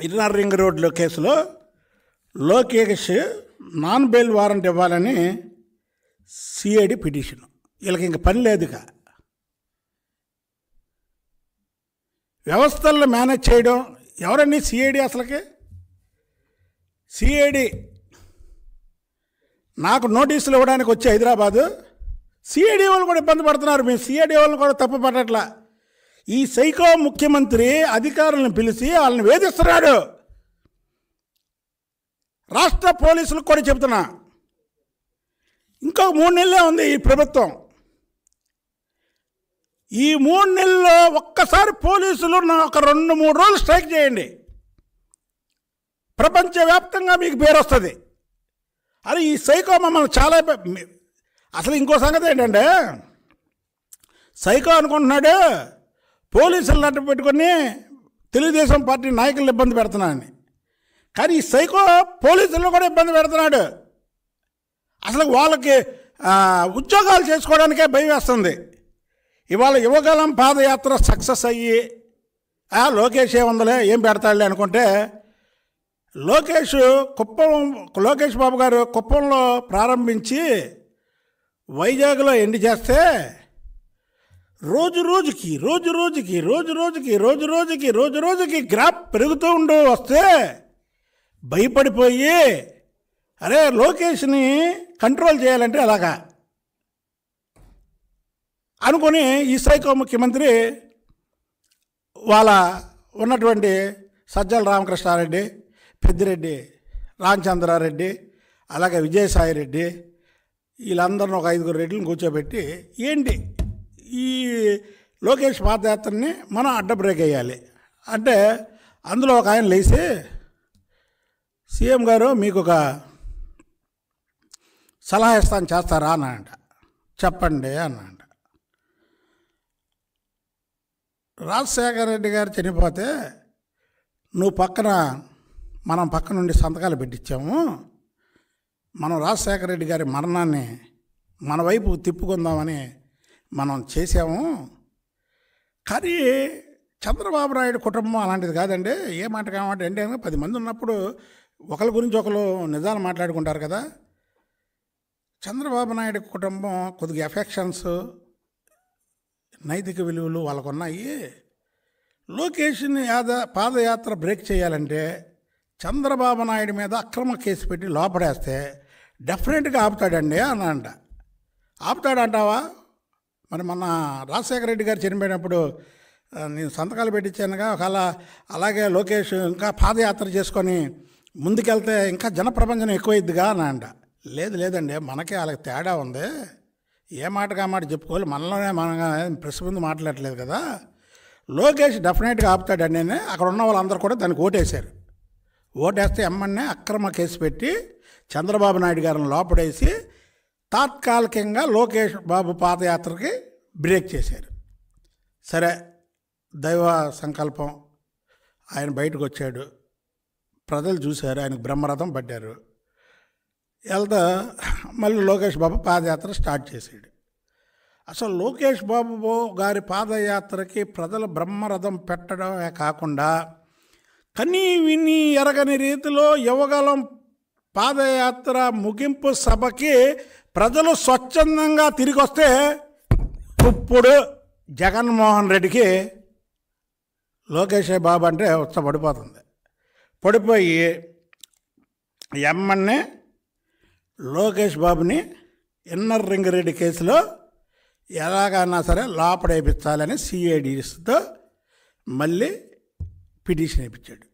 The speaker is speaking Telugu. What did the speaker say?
ఇన్నర్ రింగ్ రోడ్లో కేసులో లోకేష్ నాన్ బెయిల్ వారెంట్ ఇవ్వాలని సిఐడి పిటిషన్. వీళ్ళకి ఇంక పని లేదుగా. వ్యవస్థలను మేనేజ్ చేయడం ఎవరండి? సిఐడి. అసలుకి సిఐడి నాకు నోటీసులు ఇవ్వడానికి వచ్చి హైదరాబాదు సిఐడి వాళ్ళు కూడా ఇబ్బంది పడుతున్నారు. మేము సిఐడి వాళ్ళని కూడా తప్పు పట్టట్లా. ఈ సైకో ముఖ్యమంత్రి అధికారులను పిలిచి వాళ్ళని వేధిస్తున్నాడు. రాష్ట్ర పోలీసులకు కూడా చెబుతున్నా, ఇంకో 3 నెలలే ఉంది ఈ ప్రభుత్వం. ఈ 3 నెలల్లో ఒక్కసారి పోలీసులు ఒక 2-3 రోజులు స్ట్రైక్ చేయండి, ప్రపంచవ్యాప్తంగా మీకు పేరు వస్తుంది. అది ఈ సైకో మమ్మల్ని చాలా అసలు ఇంకో సంగతి ఏంటంటే, సైకో అనుకుంటున్నాడు పోలీసులను అడ్డు పెట్టుకొని తెలుగుదేశం పార్టీ నాయకులను ఇబ్బంది పెడుతున్నాడని. కానీ ఈ సైకో పోలీసులను కూడా ఇబ్బంది పెడుతున్నాడు. అసలు వాళ్ళకి ఉద్యోగాలు చేసుకోవడానికే భయం వేస్తుంది. ఇవాళ యువగలం పాదయాత్ర సక్సెస్ అయ్యి లోకేష్ ఏముందలే ఏం పెడతాడులే అనుకుంటే, లోకేష్ బాబు గారు కుప్పంలో ప్రారంభించి వైజాగ్లో ఎండ్ చేస్తే రోజు రోజుకి గ్రాఫ్ పెరుగుతూ వస్తే భయపడిపోయి అరే లోకేష్ని కంట్రోల్ చేయాలంటే అలాగా అనుకొని ఈ సైకో ముఖ్యమంత్రి వాళ్ళ ఉన్నటువంటి సజ్జల రామకృష్ణారెడ్డి, పెద్దిరెడ్డి రామచంద్రారెడ్డి, అలాగే విజయసాయిరెడ్డి, వీళ్ళందరిని ఒక 5 రెడ్లను కూర్చోబెట్టి ఏంటి ఈ లోకేష్ పాదయాత్రని మనం అడ్డ బ్రేక్ వేయాలి అంటే, అందులో ఒక ఆయన లేచి సీఎం గారు మీకు ఒక సలహా ఇస్తాను చేస్తారా అన్నాడంట. చెప్పండి అన్నాడంట. రాజశేఖర రెడ్డి గారు చనిపోతే మనం పక్క నుండి సంతకాలు పెట్టించాము. మనం రాజశేఖర రెడ్డి గారి మరణాన్ని మన వైపు తిప్పుకుందామని మనం చేసాము. కానీ చంద్రబాబు నాయుడు కుటుంబం అలాంటిది కాదండి. ఏ మాట కామాట అంటే 10 మంది ఉన్నప్పుడు ఒకరి గురించి ఒకరు నిజాలు మాట్లాడుకుంటారు కదా. చంద్రబాబు నాయుడు కుటుంబం కొద్దిగా ఎఫెక్షన్స్, నైతిక విలువలు వాళ్ళకు ఉన్నాయి. లోకేష్ని పాదయాత్ర బ్రేక్ చేయాలంటే చంద్రబాబు నాయుడు మీద అక్రమ కేసు పెట్టి లోపడేస్తే డెఫినెట్గా ఆపుతాడండి అనంట. ఆపుతాడంటావా? మరి మొన్న రాజశేఖర రెడ్డి గారు చనిపోయినప్పుడు నేను సంతకాలు పెట్టించానుగా, ఒకవేళ అలాగే లోకేష్ ఇంకా పాదయాత్ర చేసుకొని ముందుకెళ్తే ఇంకా జనప్రపంచం ఎక్కువైద్దిగా అనంట. లేదండి, మనకే వాళ్ళకి తేడా ఉంది. ఏ మాటగా మాట చెప్పుకోవాలి, మనలోనే మనం ప్రెస్ ముందు మాట్లాడలేదు కదా. లోకేష్ డెఫినెట్గా ఆపుతాడండి. అక్కడ ఉన్న వాళ్ళందరూ కూడా దానికి ఓటేశారు. ఓటేస్తే ఎమ్మన్నే అక్రమ కేసు పెట్టి చంద్రబాబు నాయుడు గారిని లోపడేసి తాత్కాలికంగా లోకేష్ బాబు పాదయాత్రకి బ్రేక్ చేశారు. సరే, దైవ సంకల్పం, ఆయన బయటకు వచ్చాడు, ప్రజలు చూశారు, ఆయనకు బ్రహ్మరథం పడ్డారు. వెళ్తా మళ్ళీ లోకేష్ బాబు పాదయాత్ర స్టార్ట్ చేశాడు. అసలు లోకేష్ బాబు గారి పాదయాత్రకి ప్రజలు బ్రహ్మరథం పెట్టడమే కాకుండా కనీ విని ఎరగని రీతిలో యువగలం పాదయాత్ర ముగింపు సభకి ప్రజలు స్వచ్ఛందంగా తిరిగి వస్తే ఇప్పుడు జగన్మోహన్ రెడ్డికి లోకేష్ బాబు అంటే పడిపోతుంది. పడిపోయి ఎమ్మన్నే లోకేష్ బాబుని ఇన్నర్ రింగ్ రెడ్డి కేసులో ఎలాగైనా సరే లోపడేపించాలని సిఐడిస్తో మళ్ళీ పిటిషన్ వేయించాడు.